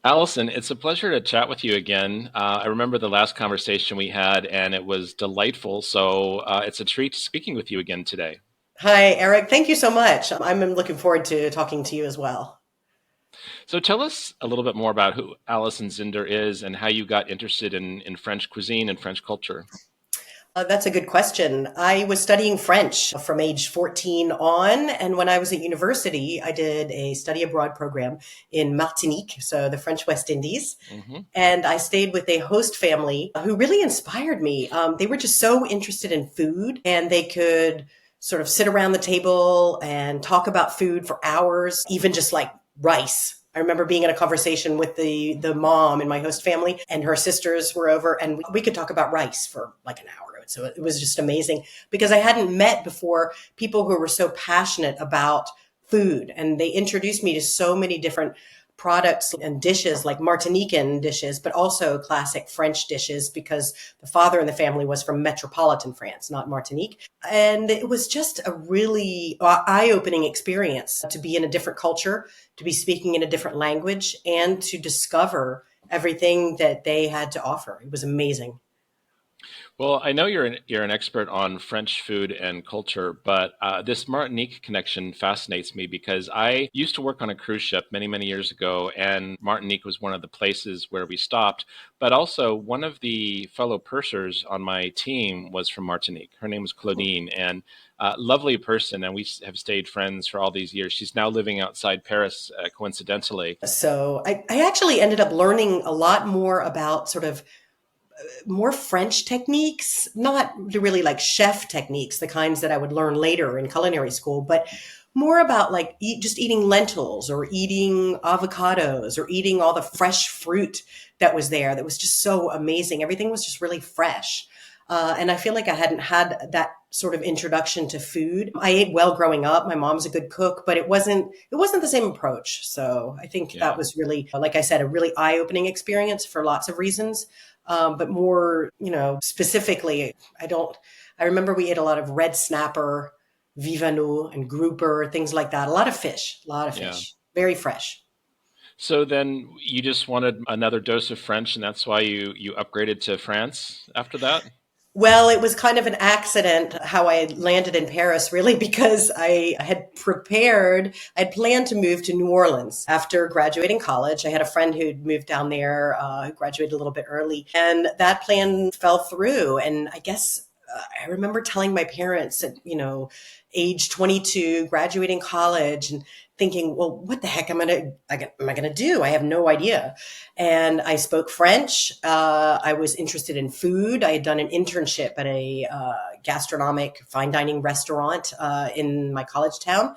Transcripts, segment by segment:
Allison, it's a pleasure to chat with you again. I remember the last conversation we had, and it was delightful. So it's a treat speaking with you again today. Hi, Eric. Thank you so much. I'm looking forward to talking to you as well. So tell us a little bit more about who Allison Zinder is and how you got interested in French cuisine and French culture. That's a good question. I was studying French from age 14 on, and when I was at university, I did a study abroad program in Martinique, so the French West Indies. Hmm. And I stayed with a host family who really inspired me. They were just so interested in food, and they could sort of sit around the table and talk about food for hours, even just like rice. I remember being in a conversation with the mom in my host family, and her sisters were over, and we could talk about rice for like an hour. So it was just amazing because I hadn't met before people who were so passionate about food, and they introduced me to so many different products and dishes like Martinican dishes, but also classic French dishes because the father in the family was from metropolitan France, not Martinique. And it was just a really eye opening experience to be in a different culture, to be speaking in a different language, and to discover everything that they had to offer. It was amazing. Well, I know you're an expert on French food and culture, but this Martinique connection fascinates me because I used to work on a cruise ship many years ago, and Martinique was one of the places where we stopped. But also, one of the fellow pursers on my team was from Martinique. Her name was Claudine, and lovely person, and we have stayed friends for all these years. She's now living outside Paris, coincidentally. So I actually ended up learning a lot more about sort of more French techniques, not really like chef techniques, the kinds that I would learn later in culinary school, but more about like just eating lentils or eating avocados or eating all the fresh fruit that was there that was just so amazing. Everything was just really fresh. And I feel like I hadn't had that sort of introduction to food. I ate well growing up. My mom's a good cook, but it wasn't the same approach. So I think that Yeah. was really, like I said, a really eye-opening experience for lots of reasons. But more, specifically, I remember we ate a lot of red snapper, vivano, and grouper, things like that. A lot of Yeah. fish, very fresh. So then you just wanted another dose of French, and that's why you upgraded to France after that? Well, it was kind of an accident how I landed in Paris, really, because I had planned to move to New Orleans after graduating college. I had a friend who'd moved down there, who graduated a little bit early, and that plan fell through. And I guess I remember telling my parents at, age 22, graduating college, and thinking, well, what the heck am I gonna do? I have no idea. And I spoke French. I was interested in food. I had done an internship at a gastronomic fine dining restaurant in my college town.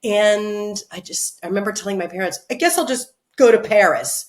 And I remember telling my parents, I guess I'll just go to Paris.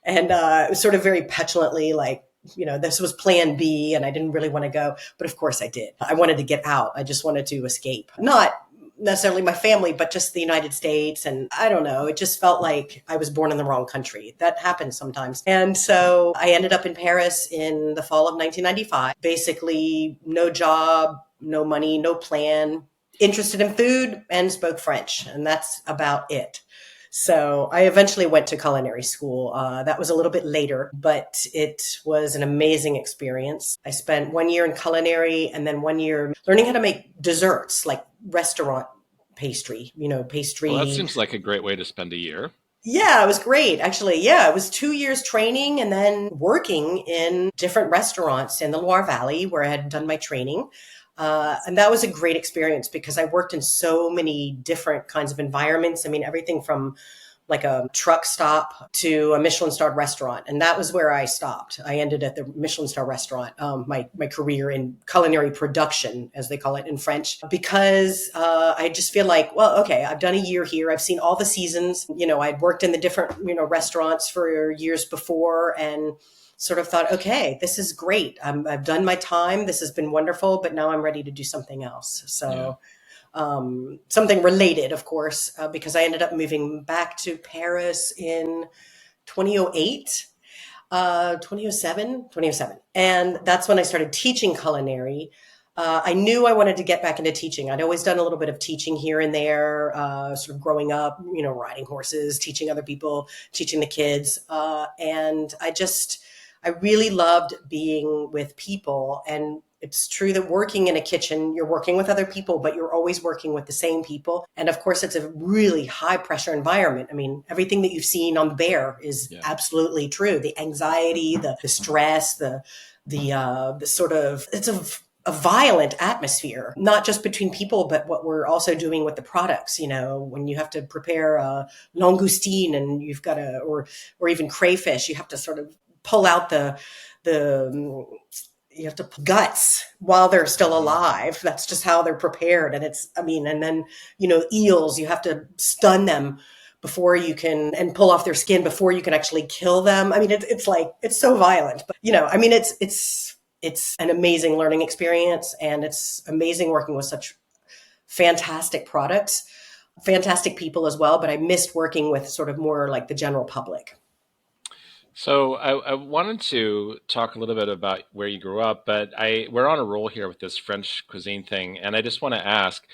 And it was sort of very petulantly like, this was plan B and I didn't really want to go. But of course I did. I wanted to get out. I just wanted to escape. Not necessarily my family, but just the United States. And I don't know, it just felt like I was born in the wrong country. That happens sometimes. And so I ended up in Paris in the fall of 1995. Basically, no job, no money, no plan, interested in food, and spoke French. And that's about it. So I eventually went to culinary school. That was a little bit later, but it was an amazing experience. I spent 1 year in culinary and then 1 year learning how to make desserts, like restaurant pastry, Well, that pastry. seems like a great way to spend a year. Yeah, it was great. Actually, yeah, it was 2 years training and then working in different restaurants in the Loire Valley where I had done my training. And that was a great experience because I worked in so many different kinds of environments. I mean, everything from like a truck stop to a Michelin starred restaurant. And that was where I stopped. I ended at the Michelin star restaurant, my career in culinary production, as they call it in French, because I just feel like, well, okay, I've done a year here. I've seen all the seasons. I'd worked in the different, restaurants for years before and sort of thought, okay, this is great. I've done my time. This has been wonderful, but now I'm ready to do something else. Yeah. So something related, of course, because I ended up moving back to Paris in 2008, 2007. And that's when I started teaching culinary. I knew I wanted to get back into teaching. I'd always done a little bit of teaching here and there, sort of growing up, riding horses, teaching other people, teaching the kids. And I really loved being with people. And it's true that working in a kitchen, you're working with other people, but you're always working with the same people. And of course, it's a really high pressure environment. I mean, everything that you've seen on The Bear is Yeah. absolutely true. The anxiety, the stress, the sort of, it's a violent atmosphere, not just between people, but what we're also doing with the products. When you have to prepare a langoustine and you've got to, or even crayfish, you have to sort of pull out the you have to guts while they're still Mhm. alive. That's just how they're prepared. And and then, eels, you have to stun them before you can, and pull off their skin before you can actually kill them. I mean, it's like, it's so violent, but it's an amazing learning experience, and it's amazing working with such fantastic products, fantastic people as well. But I missed working with sort of more like the general public. So I wanted to talk a little bit about where you grew up, but we're on a roll here with this French cuisine thing, and I just want to ask.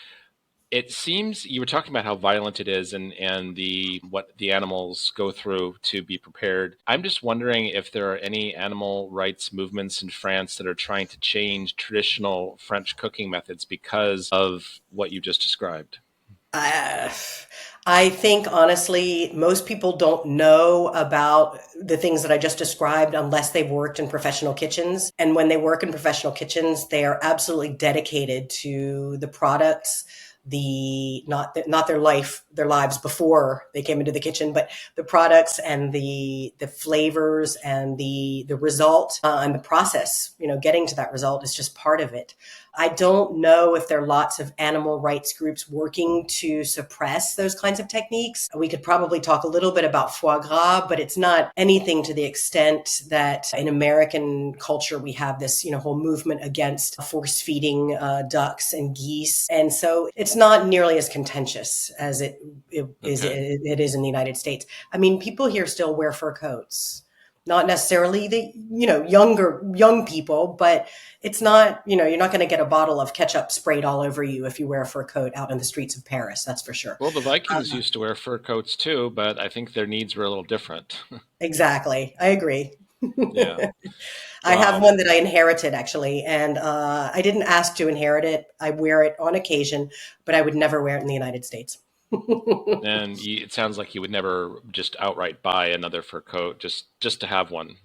It seems you were talking about how violent it is and the what the animals go through to be prepared. I'm just wondering if there are any animal rights movements in France that are trying to change traditional French cooking methods because of what you just described. Uh, I think honestly, most people don't know about the things that I just described unless they've worked in professional kitchens. And when they work in professional kitchens, they are absolutely dedicated to the products, not their lives before they came into the kitchen, but the products and the flavors and the result, and the process. Getting to that result is just part of it. I don't know if there are lots of animal rights groups working to suppress those kinds of techniques. We could probably talk a little bit about foie gras, but it's not anything to the extent that in American culture we have this, whole movement against force feeding ducks and geese, and so it's not nearly as contentious as Okay. it is in the United States. I mean, people here still wear fur coats. Not necessarily the young people, but it's not, you're not going to get a bottle of ketchup sprayed all over you if you wear a fur coat out in the streets of Paris. That's for sure. Well, the Vikings used to wear fur coats too, but I think their needs were a little different. Exactly. I agree. Yeah. I have Wow. one that I inherited actually, and I didn't ask to inherit it. I wear it on occasion, but I would never wear it in the United States. And it sounds like you would never just outright buy another fur coat just to have one.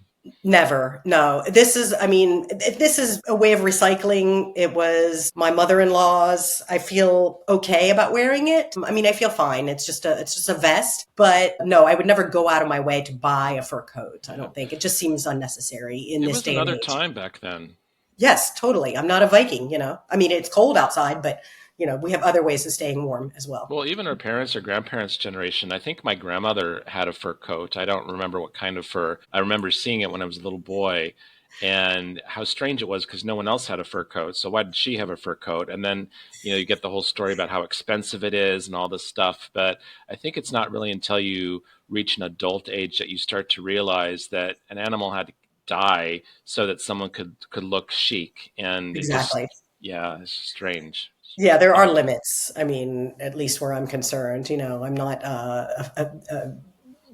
Never. No. This is a way of recycling. It was my mother-in-law's. I feel okay about wearing it. I mean, I feel fine. It's just a vest, but no, I would never go out of my way to buy a fur coat. I Yeah. don't think it just seems unnecessary in It this was day and another age. time back then. Yes, totally. I'm not a Viking. I mean, it's cold outside, but we have other ways of staying warm as well. Well, even our parents or grandparents' generation, I think my grandmother had a fur coat. I don't remember what kind of fur. I remember seeing it when I was a little boy and how strange it was because no one else had a fur coat. So why did she have a fur coat? And then, you get the whole story about how expensive it is and all this stuff. But I think it's not really until you reach an adult age that you start to realize that an animal had to die so that someone could look chic. And it just, Exactly. yeah, it's strange. Yeah, there are Um, limits. I mean, at least where I'm concerned, I'm not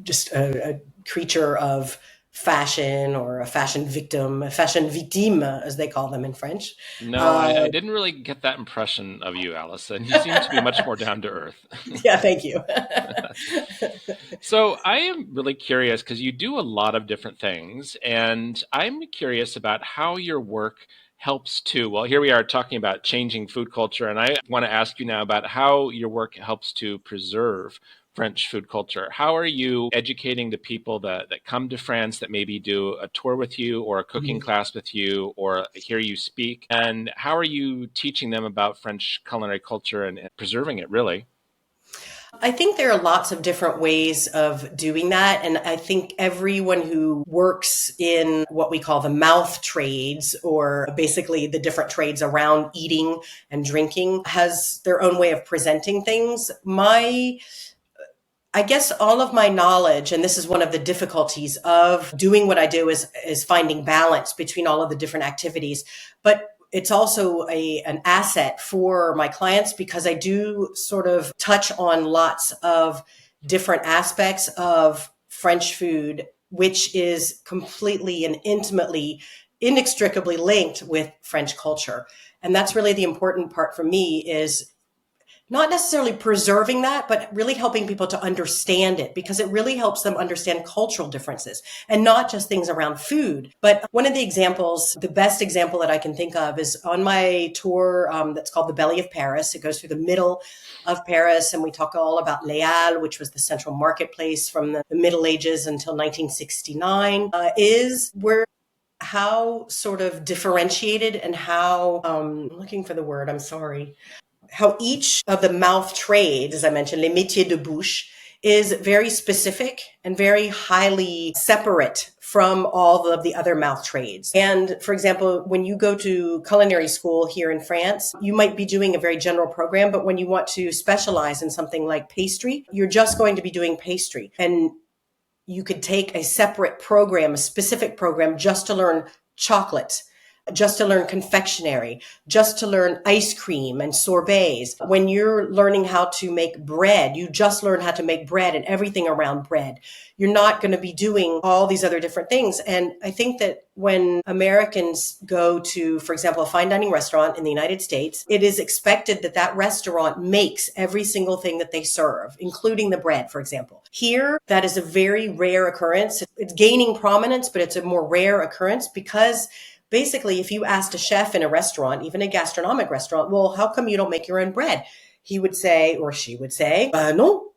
just a creature of fashion, or a fashion victim, a fashion victime, as they call them in French. No, Uh, I didn't really get that impression of you, Allison. You seem to be much more down to earth. yeah, thank you. So I am really curious because you do a lot of different things, and I'm curious about how your work helps to, well, here we are talking about changing food culture, and I want to ask you now about how your work helps to preserve French food culture. How are you educating the people that come to France that maybe do a tour with you or a cooking class with you or hear you speak? And how are you teaching them about French culinary culture and preserving it, really? I think there are lots of different ways of doing that. And I think everyone who works in what we call the mouth trades, or basically the different trades around eating and drinking, has their own way of presenting things. I guess all of my knowledge, and this is one of the difficulties of doing what I do, is finding balance between all of the different activities. But it's also an asset for my clients because I do sort of touch on lots of different aspects of French food, which is completely and intimately, inextricably linked with French culture. And that's really the important part for me is not necessarily preserving that, but really helping people to understand it because it really helps them understand cultural differences and not just things around food. But one of the examples, the best example that I can think of is on my tour that's called the Belly of Paris. It goes through the middle of Paris and we talk all about Les Halles, which was the central marketplace from the Middle Ages until 1969, is where how sort of differentiated and how I'm looking for the word, I'm sorry, how each of the mouth trades, as I mentioned, les métiers de bouche, is very specific and very highly separate from all of the other mouth trades. And for example, when you go to culinary school here in France, you might be doing a very general program, but when you want to specialize in something like pastry, you're just going to be doing pastry. And you could take a separate program, a specific program just to learn chocolate, just to learn confectionery, just to learn ice cream and sorbets. When you're learning how to make bread, you just learn how to make bread and everything around bread. You're not going to be doing all these other different things. And I think that when Americans go to, for example, a fine dining restaurant in the United States, it is expected that that restaurant makes every single thing that they serve, including the bread, for example. Here, that is a very rare occurrence. It's gaining prominence, but it's a more rare occurrence because basically, if you asked a chef in a restaurant, even a gastronomic restaurant, well, how come you don't make your own bread? He would say, or she would say, no,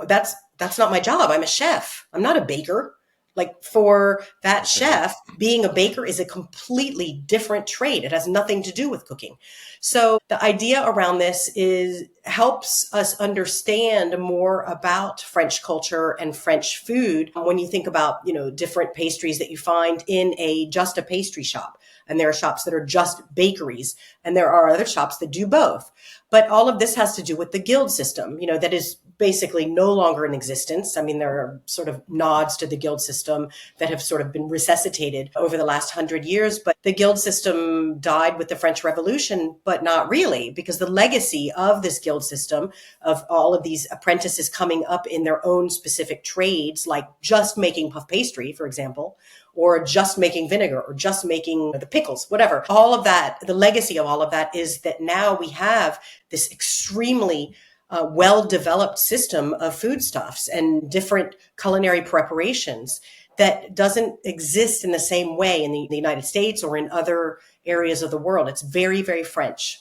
that's not my job. I'm a chef. I'm not a baker. Like for that chef, being a baker is a completely different trade. It has nothing to do with cooking. So the idea around this is helps us understand more about French culture and French food when you think about, different pastries that you find in just a pastry shop. And there are shops that are just bakeries, and there are other shops that do both. But all of this has to do with the guild system, that is basically no longer in existence. I mean, there are sort of nods to the guild system that have sort of been resuscitated over the last 100 years. But the guild system died with the French Revolution, but not really, because the legacy of this guild system, of all of these apprentices coming up in their own specific trades, like just making puff pastry, for example, or just making vinegar, or just making the pickles, whatever. All of that, the legacy of all of that is that now we have this extremely well-developed system of foodstuffs and different culinary preparations that doesn't exist in the same way in the United States or in other areas of the world. It's very, very French.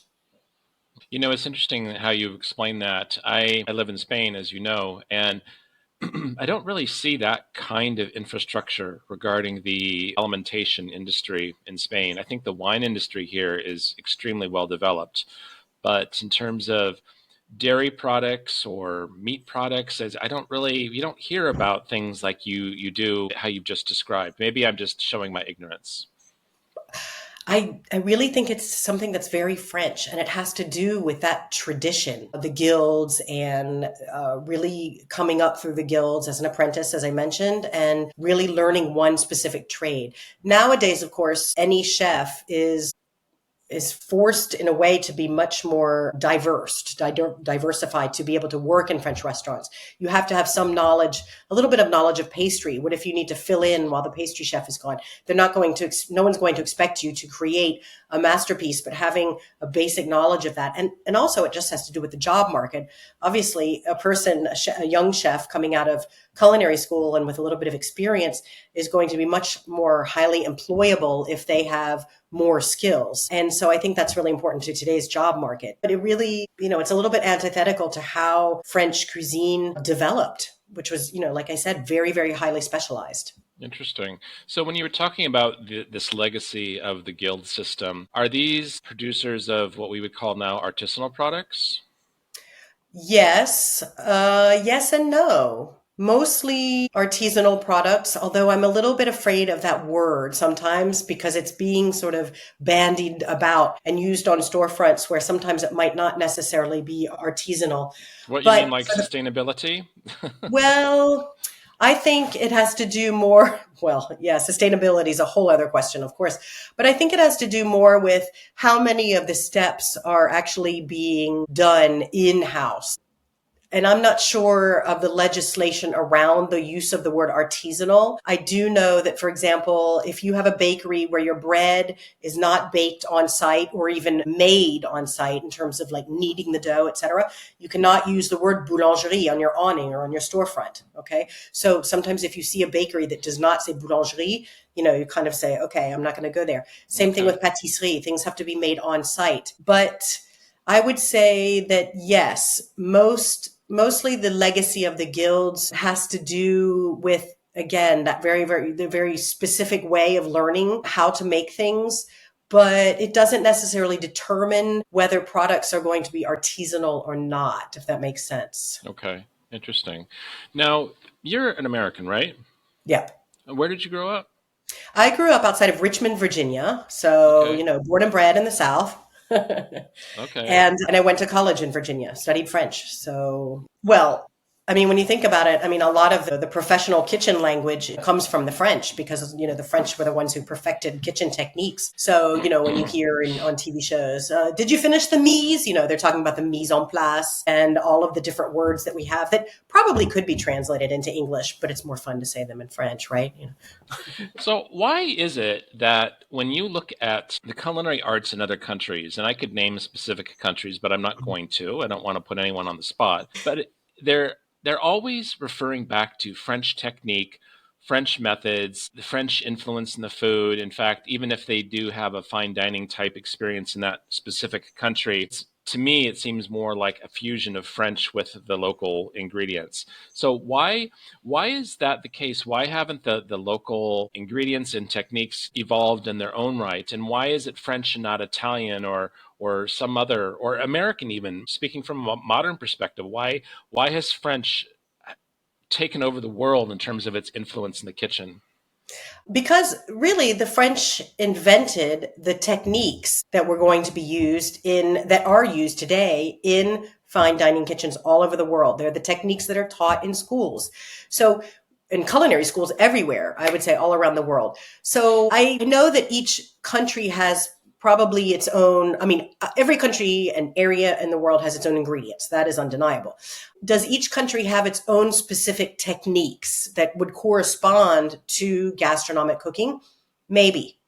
It's interesting how you explain that. I live in Spain, as you know, and I don't really see that kind of infrastructure regarding the alimentation industry in Spain. I think the wine industry here is extremely well developed. But in terms of dairy products or meat products, as you don't hear about things like you do, how you've just described. Maybe I'm just showing my ignorance. I really think it's something that's very French, and it has to do with that tradition of the guilds and really coming up through the guilds as an apprentice, as I mentioned, and really learning one specific trade. Nowadays, of course, any chef is forced in a way to be much more diversified to be able to work in French restaurants. You have to have some knowledge, a little bit of knowledge of pastry. What if you need to fill in while the pastry chef is gone? No one's going to expect you to create a masterpiece, but having a basic knowledge of that. And also it just has to do with the job market. Obviously, a young chef coming out of culinary school and with a little bit of experience is going to be much more highly employable if they have more skills. And so I think that's really important to today's job market. But it really, it's a little bit antithetical to how French cuisine developed, which was, like I said, very, very highly specialized. Interesting. So when you were talking about this legacy of the guild system, are these producers of what we would call now artisanal products? Yes, yes and no. Mostly artisanal products, although I'm a little bit afraid of that word sometimes because it's being sort of bandied about and used on storefronts where sometimes it might not necessarily be artisanal. What you mean, But like sustainability? well, I think it has to do more, well, yeah, sustainability is a whole other question, of course, but I think it has to do more with how many of the steps are actually being done in house. And I'm not sure of the legislation around the use of the word artisanal. I do know that, for example, if you have a bakery where your bread is not baked on site or even made on site in terms of like kneading the dough, etc., you cannot use the word boulangerie on your awning or on your storefront. Okay. So sometimes if you see a bakery that does not say boulangerie, you kind of say, okay, I'm not going to go there. Same thing Okay. with pâtisserie. Things have to be made on site. But I would say that yes, mostly the legacy of the guilds has to do with, again, that the very specific way of learning how to make things. But it doesn't necessarily determine whether products are going to be artisanal or not, if that makes sense. Okay. Interesting. Now, you're an American, right? Yeah. Where did you grow up? I grew up outside of Richmond, Virginia. So, Okay. born and bred in the South. Okay. And I went to college in Virginia, studied French. So, well, I mean, when you think about it, I mean, a lot of the professional kitchen language comes from the French because, the French were the ones who perfected kitchen techniques. So, when you hear on TV shows, did you finish the mise? They're talking about the mise en place and all of the different words that we have that probably could be translated into English, but it's more fun to say them in French, right? So, why is it that when you look at the culinary arts in other countries, and I could name specific countries, but I'm not going to, I don't want to put anyone on the spot, but they're always referring back to French technique, French methods, the French influence in the food. In fact, even if they do have a fine dining type experience in that specific country, to me, it seems more like a fusion of French with the local ingredients. So why is that the case? Why haven't the local ingredients and techniques evolved in their own right? And why is it French and not Italian or some other or American even? Speaking from a modern perspective, why has French taken over the world in terms of its influence in the kitchen? Because really, the French invented the techniques that were going to be used that are used today in fine dining kitchens all over the world. They're the techniques that are taught in schools. So, in culinary schools everywhere, I would say all around the world. So, I know that each country has probably its own, I mean, every country and area in the world has its own ingredients. That is undeniable. Does each country have its own specific techniques that would correspond to gastronomic cooking? Maybe.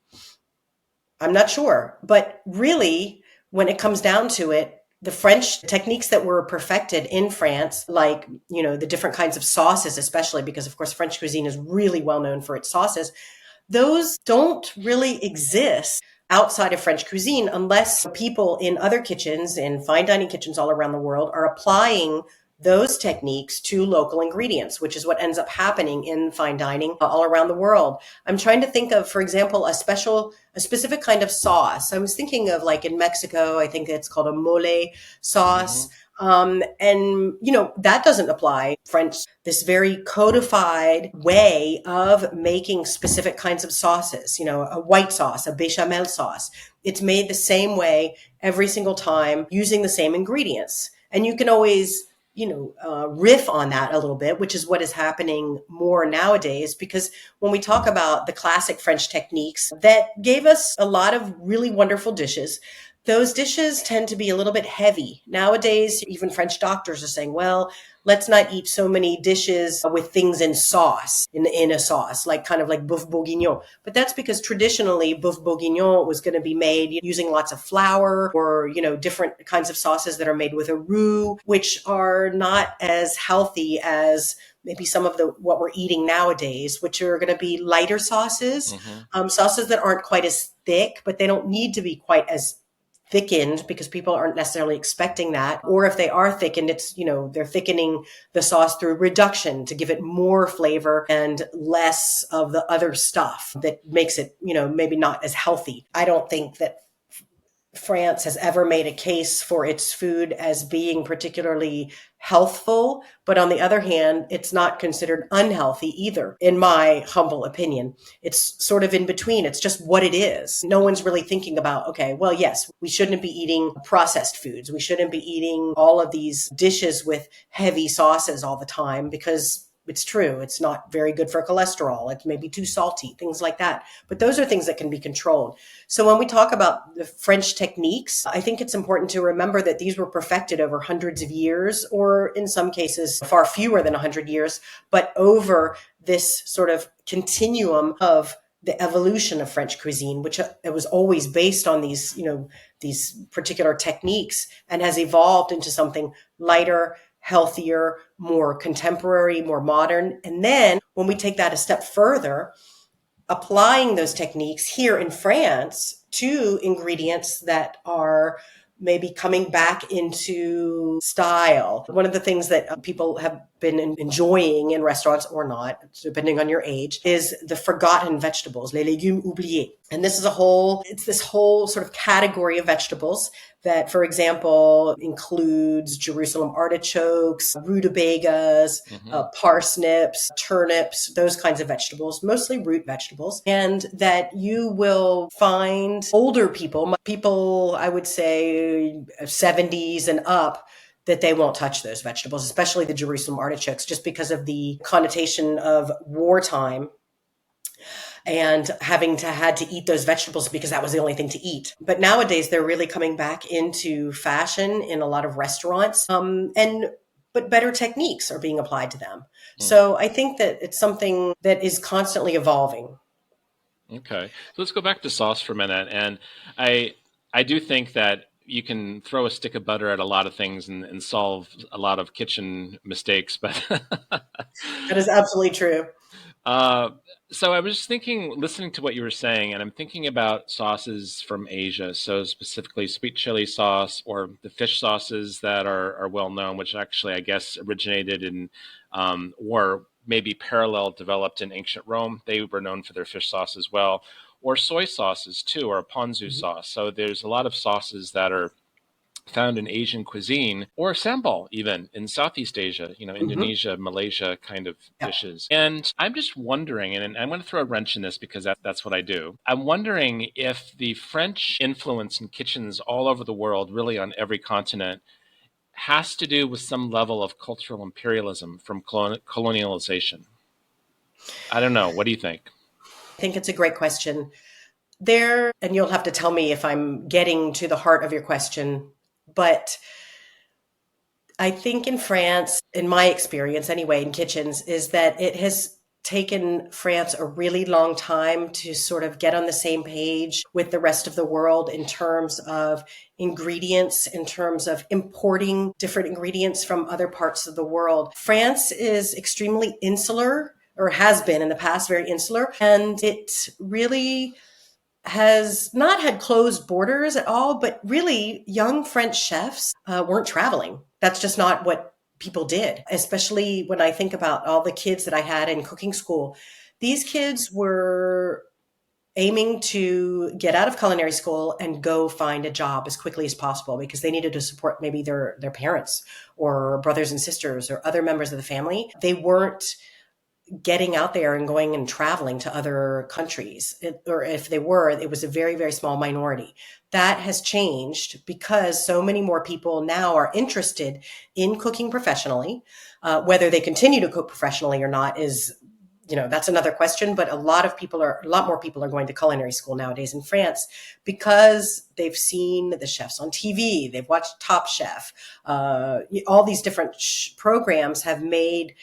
I'm not sure. But really, when it comes down to it, the French techniques that were perfected in France, like, the different kinds of sauces, especially because, of course, French cuisine is really well known for its sauces, those don't really exist outside of French cuisine unless people in other kitchens, in fine dining kitchens all around the world, are applying those techniques to local ingredients, which is what ends up happening in fine dining all around the world. I'm trying to think of, for example, a specific kind of sauce. I was thinking of, like, in Mexico, I think it's called a mole sauce. Hmm. And that doesn't apply French, this very codified way of making specific kinds of sauces, a white sauce, a bechamel sauce. It's made the same way every single time using the same ingredients. And you can always, riff on that a little bit, which is what is happening more nowadays. Because when we talk about the classic French techniques that gave us a lot of really wonderful dishes, those dishes tend to be a little bit heavy. Nowadays, even French doctors are saying, well, let's not eat so many dishes with things in sauce, in a sauce, like kind of like boeuf bourguignon. But that's because traditionally boeuf bourguignon was going to be made using lots of flour or, different kinds of sauces that are made with a roux, which are not as healthy as maybe some of what we're eating nowadays, which are going to be lighter sauces, Hmm. sauces that aren't quite as thick, but they don't need to be quite as thickened because people aren't necessarily expecting that. Or if they are thickened, it's, they're thickening the sauce through reduction to give it more flavor and less of the other stuff that makes it, maybe not as healthy. I don't think that France has ever made a case for its food as being particularly healthful, but on the other hand, it's not considered unhealthy either, in my humble opinion. It's sort of in between. It's just what it is. No one's really thinking about, okay, well, yes, we shouldn't be eating processed foods. We shouldn't be eating all of these dishes with heavy sauces all the time because it's true. It's not very good for cholesterol. It's maybe too salty, things like that. But those are things that can be controlled. So when we talk about the French techniques, I think it's important to remember that these were perfected over hundreds of years, or in some cases, far fewer than 100 years, but over this sort of continuum of the evolution of French cuisine, which it was always based on these, these particular techniques, and has evolved into something lighter, healthier, more contemporary, more modern. And then when we take that a step further, applying those techniques here in France to ingredients that are maybe coming back into style. One of the things that people have been enjoying in restaurants, or not, depending on your age, is the forgotten vegetables, les légumes oubliés. And this is this whole sort of category of vegetables that, for example, includes Jerusalem artichokes, rutabagas, parsnips, turnips, those kinds of vegetables, mostly root vegetables. And that you will find older people, I would say 70s and up, that they won't touch those vegetables, especially the Jerusalem artichokes, just because of the connotation of wartime and having had to eat those vegetables because that was the only thing to eat. But nowadays, they're really coming back into fashion in a lot of restaurants, but better techniques are being applied to them. So I think that it's something that is constantly evolving. Okay. So let's go back to sauce for a minute. And I do think that you can throw a stick of butter at a lot of things and solve a lot of kitchen mistakes, but That is absolutely true. uh, so I was just thinking, listening to what you were saying, and I'm thinking about sauces from Asia. So specifically sweet chili sauce, or the fish sauces that are well known, which actually I guess originated in or maybe parallel developed in ancient Rome. They were known for their fish sauce as well, or soy sauces too, or a ponzu sauce. So there's a lot of sauces that are found in Asian cuisine, or sambal even in Southeast Asia, Mm-hmm. Indonesia, Malaysia kind of Yeah. dishes. And I'm just wondering, and I'm going to throw a wrench in this because that's what I do. I'm wondering if the French influence in kitchens all over the world, really on every continent, has to do with some level of cultural imperialism from colonialization. I don't know. What do you think? I think it's a great question. And you'll have to tell me if I'm getting to the heart of your question, but I think in France, in my experience anyway, in kitchens, is that it has taken France a really long time to sort of get on the same page with the rest of the world in terms of ingredients, in terms of importing different ingredients from other parts of the world. France is extremely insular, or has been in the past very insular, and it really has not had closed borders at all, but really young French chefs weren't traveling. That's just not what people did, especially when I think about all the kids that I had in cooking school. These kids were aiming to get out of culinary school and go find a job as quickly as possible because they needed to support maybe their parents or brothers and sisters or other members of the family. They weren't getting out there and going and traveling to other countries. Or if they were, it was a very, very small minority. That has changed because so many more people now are interested in cooking professionally. Whether they continue to cook professionally or not is, that's another question. But a lot more people are going to culinary school nowadays in France because they've seen the chefs on TV. They've watched Top Chef. All these different programs have made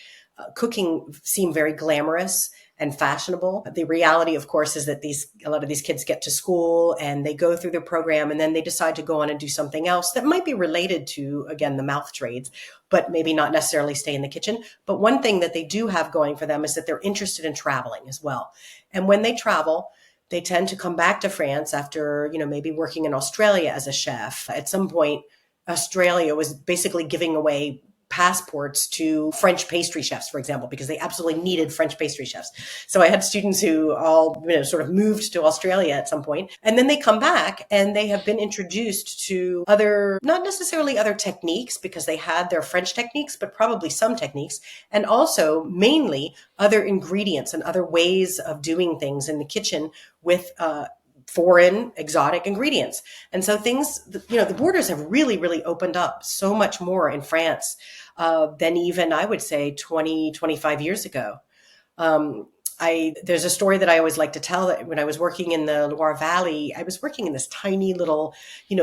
cooking seem very glamorous and fashionable. The reality, of course, is that a lot of these kids get to school and they go through their program and then they decide to go on and do something else that might be related to, again, the mouth trades, but maybe not necessarily stay in the kitchen. But one thing that they do have going for them is that they're interested in traveling as well. And when they travel, they tend to come back to France after, maybe working in Australia as a chef. At some point, Australia was basically giving away passports to French pastry chefs, for example, because they absolutely needed French pastry chefs. So I had students who all, sort of moved to Australia at some point, and then they come back and they have been introduced to other, not necessarily other techniques because they had their French techniques, but probably some techniques, and also mainly other ingredients and other ways of doing things in the kitchen with, foreign exotic ingredients. And so the borders have really, really opened up so much more in France. than even, I would say, 20, 25 years ago. Um, there's a story that I always like to tell that when I was working in the Loire Valley, I was working in this tiny little,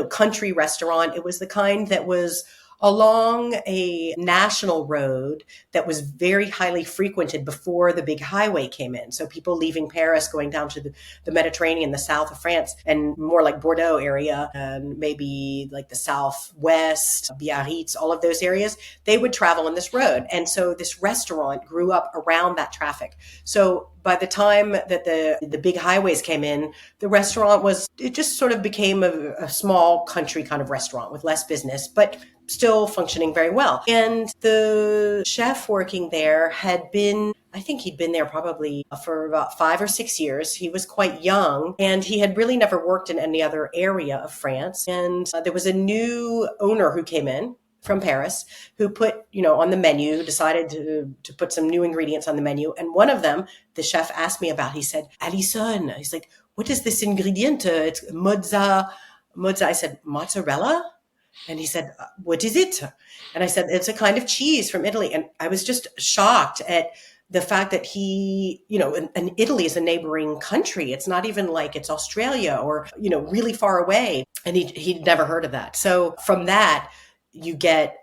country restaurant. It was the kind that was along a national road that was very highly frequented before the big highway came in. So people leaving Paris, going down to the Mediterranean, the south of France, and more like Bordeaux area, and maybe like the southwest, Biarritz, all of those areas, they would travel on this road. And so this restaurant grew up around that traffic. So by the time that the big highways came in, the restaurant it just sort of became a small country kind of restaurant with less business, but still functioning very well. And the chef working there I think he'd been there probably for about 5 or 6 years. He was quite young and he had really never worked in any other area of France. And there was a new owner who came in from Paris who put, on the menu, decided to put some new ingredients on the menu. And one of them, the chef asked me about, he said, Allison, he's like, what is this ingredient? It's mozza. I said, mozzarella? And he said, what is it? And I said, it's a kind of cheese from Italy. And I was just shocked at the fact that and Italy is a neighboring country. It's not even like it's Australia or, really far away. And he'd never heard of that. So from that, you get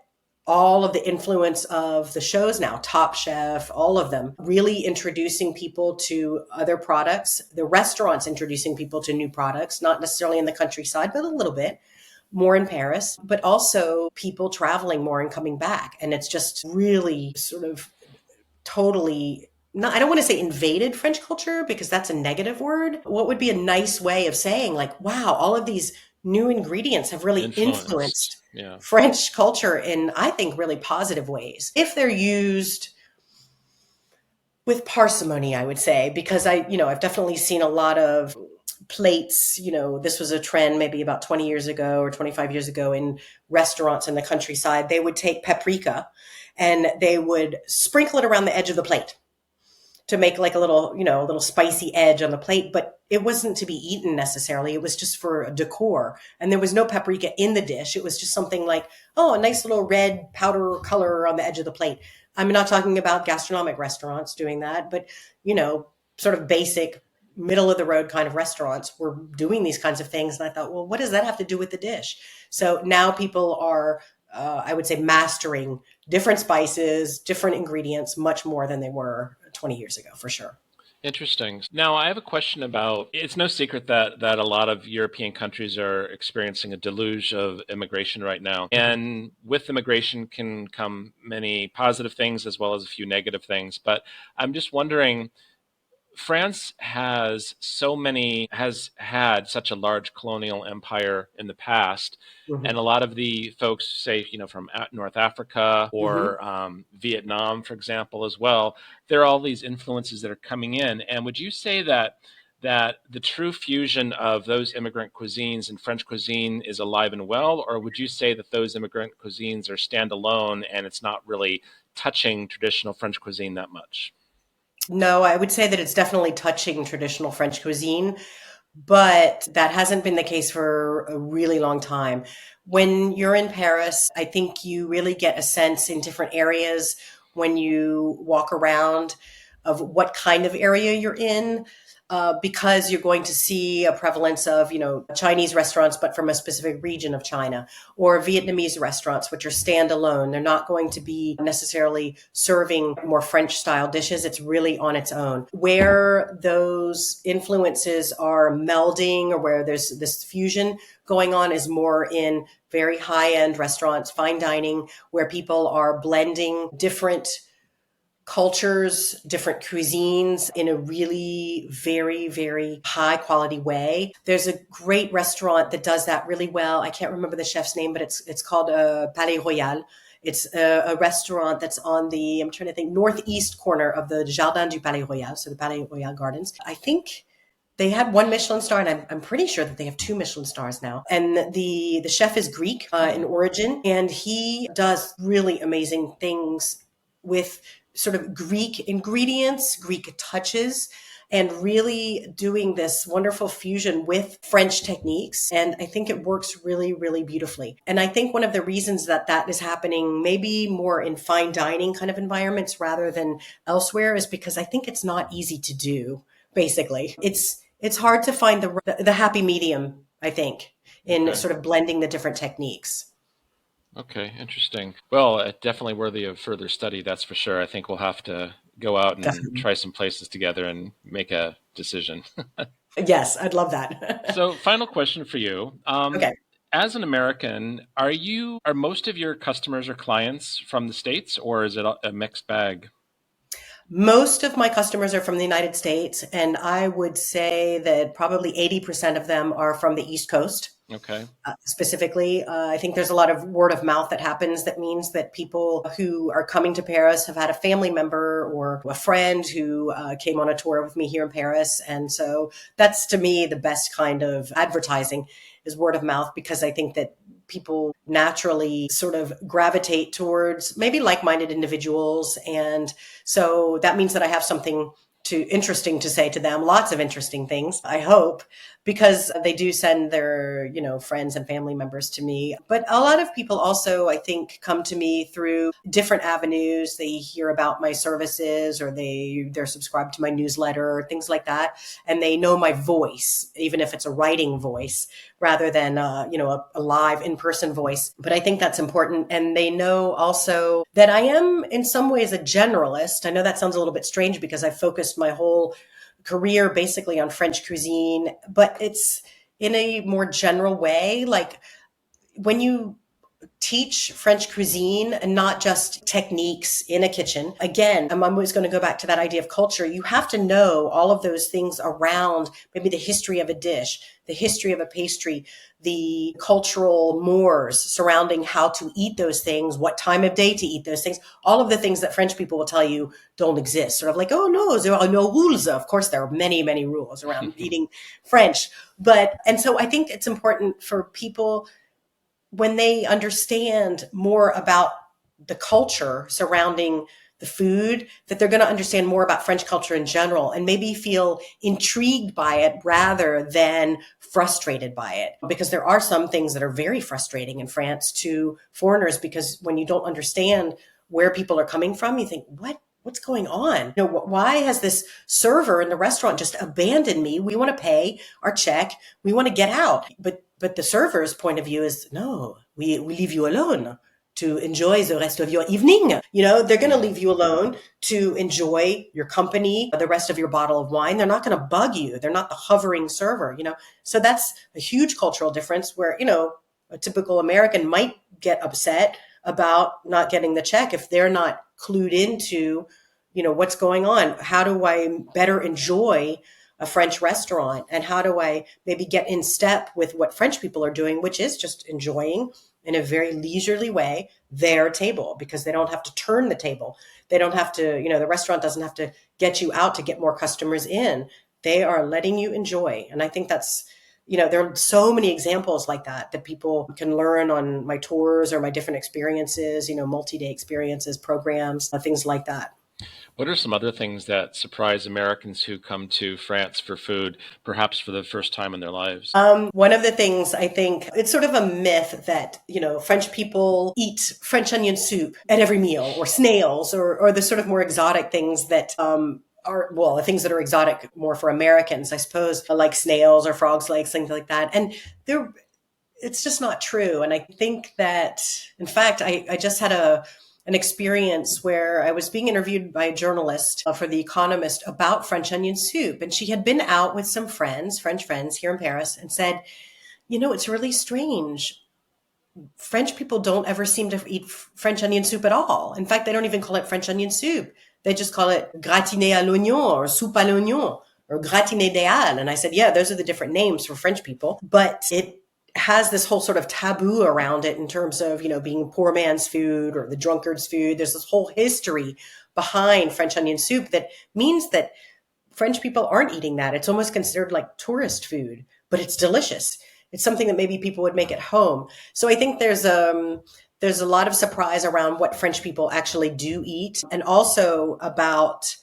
all of the influence of the shows now, Top Chef, all of them, really introducing people to other products, the restaurants introducing people to new products, not necessarily in the countryside, but a little bit more in Paris, but also people traveling more and coming back. And it's just really sort of totally not, I don't want to say invaded French culture because that's a negative word. What would be a nice way of saying like, wow, all of these new ingredients have really influenced Yeah. French culture in, I think, really positive ways. If they're used with parsimony, I would say, because I've definitely seen a lot of plates. This was a trend maybe about 20 years ago or 25 years ago in restaurants in the countryside. They would take paprika and they would sprinkle it around the edge of the plate to make like a little spicy edge on the plate, but it wasn't to be eaten necessarily. It was just for a decor. And there was no paprika in the dish. It was just something like, oh, a nice little red powder color on the edge of the plate. I'm not talking about gastronomic restaurants doing that, but, sort of basic middle of the road kind of restaurants were doing these kinds of things. And I thought, well, what does that have to do with the dish? So now people are, I would say, mastering different spices, different ingredients, much more than they were 20 years ago, for sure. Interesting. Now, I have a question about it's no secret that a lot of European countries are experiencing a deluge of immigration right now. And with immigration can come many positive things as well as a few negative things. But I'm just wondering, France has had such a large colonial empire in the past, Mm-hmm. and a lot of the folks, say, from North Africa Mm-hmm. or Vietnam, for example, as well. There are all these influences that are coming in, and would you say that the true fusion of those immigrant cuisines and French cuisine is alive and well, or would you say that those immigrant cuisines are standalone and it's not really touching traditional French cuisine that much? No, I would say that it's definitely touching traditional French cuisine, but that hasn't been the case for a really long time. When you're in Paris, I think you really get a sense in different areas when you walk around of what kind of area you're in. Because you're going to see a prevalence of, Chinese restaurants, but from a specific region of China, or Vietnamese restaurants, which are standalone. They're not going to be necessarily serving more French style dishes. It's really on its own. Where those influences are melding or where there's this fusion going on is more in very high end restaurants, fine dining, where people are blending different cultures, different cuisines in a really very, very high quality way. There's a great restaurant that does that really well. I can't remember the chef's name, but it's called Palais Royal. It's a restaurant that's on I'm trying to think, northeast corner of the Jardin du Palais Royal, so the Palais Royal Gardens. I think they had one Michelin star, and I'm pretty sure that they have two Michelin stars now. And the chef is Greek in origin, and he does really amazing things with sort of Greek ingredients, Greek touches. and really doing this wonderful fusion with French techniques. And I think it works really, really beautifully. And I think one of the reasons that that is happening maybe more in fine dining kind of environments rather than elsewhere is because I think it's not easy to do, basically. It's hard to find the happy medium, I think, in Okay. sort of blending the different techniques. Okay, interesting. Well, definitely worthy of further study, that's for sure. I think we'll have to go out and Definitely. try some places together and make a decision. Yes, I'd love that. So, final question for you. Okay. As an American, are most of your customers or clients from the States, or is it a mixed bag? Most of my customers are from the United States, and I would say that probably 80% of them are from the East Coast. Okay. Specifically, I think there's a lot of word of mouth that happens. That means that people who are coming to Paris have had a family member or a friend who came on a tour with me here in Paris. And so that's to me the best kind of advertising is word of mouth, because I think that people naturally sort of gravitate towards maybe like-minded individuals. And so that means that I have something interesting to say to them, lots of interesting things, I hope, because they do send their, friends and family members to me. But a lot of people also, I think, come to me through different avenues. They hear about my services, or they're subscribed to my newsletter or things like that. And they know my voice, even if it's a writing voice rather than a live in-person voice. But I think that's important. And they know also that I am in some ways a generalist. I know that sounds a little bit strange because I focused my whole career basically on French cuisine, but it's in a more general way. Like when you teach French cuisine and not just techniques in a kitchen. Again, I'm always going to go back to that idea of culture. You have to know all of those things around maybe the history of a dish, the history of a pastry, the cultural mores surrounding how to eat those things, what time of day to eat those things, all of the things that French people will tell you don't exist. Sort of like, oh no, there are no rules. Of course, there are many, many rules around eating French. And so I think it's important for people when they understand more about the culture surrounding the food, that they're going to understand more about French culture in general and maybe feel intrigued by it rather than frustrated by it. Because there are some things that are very frustrating in France to foreigners, because when you don't understand where people are coming from, you think, what's going on? Why has this server in the restaurant just abandoned me? We want to pay our check. We want to get out. But the server's point of view is, no, we leave you alone to enjoy the rest of your evening. They're going to Yeah. leave you alone to enjoy your company, the rest of your bottle of wine. They're not going to bug you. They're not the hovering server. So that's a huge cultural difference where, a typical American might get upset about not getting the check if they're not clued into, what's going on. How do I better enjoy a French restaurant? And how do I maybe get in step with what French people are doing, which is just enjoying in a very leisurely way their table, because they don't have to turn the table. They don't have to, the restaurant doesn't have to get you out to get more customers in. They are letting you enjoy. And I think that's, there are so many examples like that people can learn on my tours or my different experiences, multi-day experiences, programs, things like that. What are some other things that surprise Americans who come to France for food, perhaps for the first time in their lives? One of the things, I think it's sort of a myth that, French people eat French onion soup at every meal, or snails, or the sort of more exotic things that, the things that are exotic more for Americans, I suppose, like snails or frogs' legs, things like that. And it's just not true. And I think that, in fact, I just had an experience where I was being interviewed by a journalist for The Economist about French onion soup. And she had been out with some friends, French friends here in Paris, and said, it's really strange. French people don't ever seem to eat French onion soup at all. In fact, they don't even call it French onion soup. They just call it gratiné à l'oignon, or soupe à l'oignon, or gratiné des Halles. And I said, yeah, those are the different names for French people. But it has this whole sort of taboo around it in terms of, being poor man's food or the drunkard's food. There's this whole history behind French onion soup that means that French people aren't eating that. It's almost considered like tourist food, but it's delicious. It's something that maybe people would make at home. So I think there's a lot of surprise around what French people actually do eat, and also about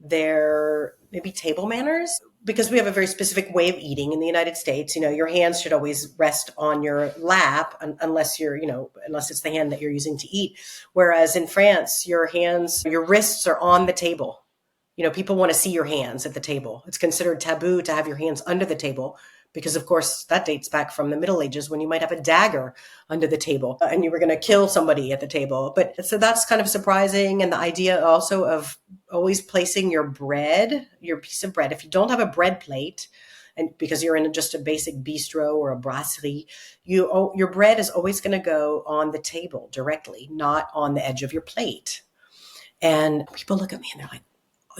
their maybe table manners, because we have a very specific way of eating in the United States. Your hands should always rest on your lap, unless unless it's the hand that you're using to eat. Whereas in France, your wrists are on the table. People want to see your hands at the table. It's considered taboo to have your hands under the table because, of course, that dates back from the Middle Ages when you might have a dagger under the table and you were going to kill somebody at the table. But so that's kind of surprising. And the idea also of always placing your piece of bread, if you don't have a bread plate, and because you're in just a basic bistro or a brasserie, your bread is always going to go on the table directly, not on the edge of your plate. And people look at me and they're like,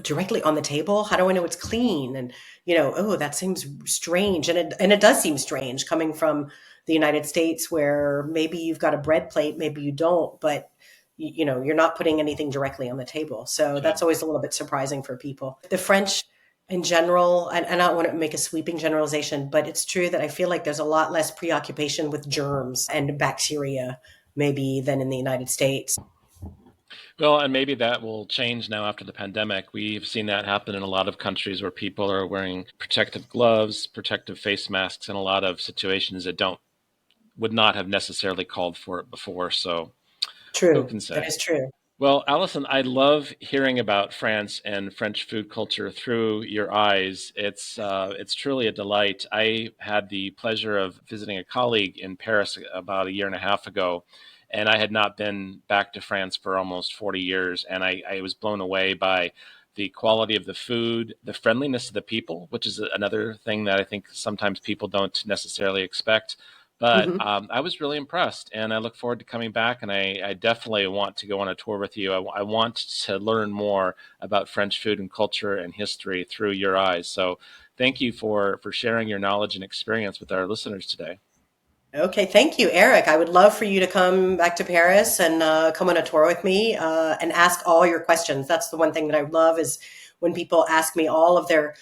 directly on the table? How do I know it's clean? And oh, that seems strange. And it does seem strange coming from the United States, where maybe you've got a bread plate, maybe you don't, but you're not putting anything directly on the table. So Yeah. that's always a little bit surprising for people. The French in general, and I don't want to make a sweeping generalization, but it's true that I feel like there's a lot less preoccupation with germs and bacteria maybe than in the United States. Well, and maybe that will change now after the pandemic. We've seen that happen in a lot of countries where people are wearing protective gloves, protective face masks in a lot of situations that don't would not have necessarily called for it before. So who True. can That say? is true. Well, Allison, I love hearing about France and French food culture through your eyes. It's truly a delight. I had the pleasure of visiting a colleague in Paris about a year and a half ago, and I had not been back to France for almost 40 years, and I was blown away by the quality of the food, the friendliness of the people, which is another thing that I think sometimes people don't necessarily expect. But Hmm. I was really impressed, and I look forward to coming back. And I definitely want to go on a tour with you. I want to learn more about French food and culture and history through your eyes. So, thank you for sharing your knowledge and experience with our listeners today. Okay, thank you, Eric. I would love for you to come back to Paris and come on a tour with me and ask all your questions. That's the one thing that I love is when people ask me all of their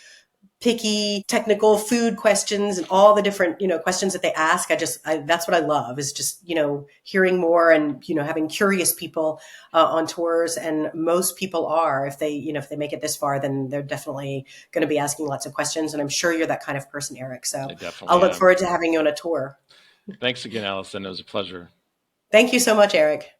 picky technical food questions and all the different questions that they ask. That's what I love is just hearing more and having curious people on tours. And most people are, if they make it this far, then they're definitely going to be asking lots of questions. And I'm sure you're that kind of person, Eric. So I I'll definitely look am. forward to having you on a tour. Thanks again, Allison. It was a pleasure. Thank you so much, Eric.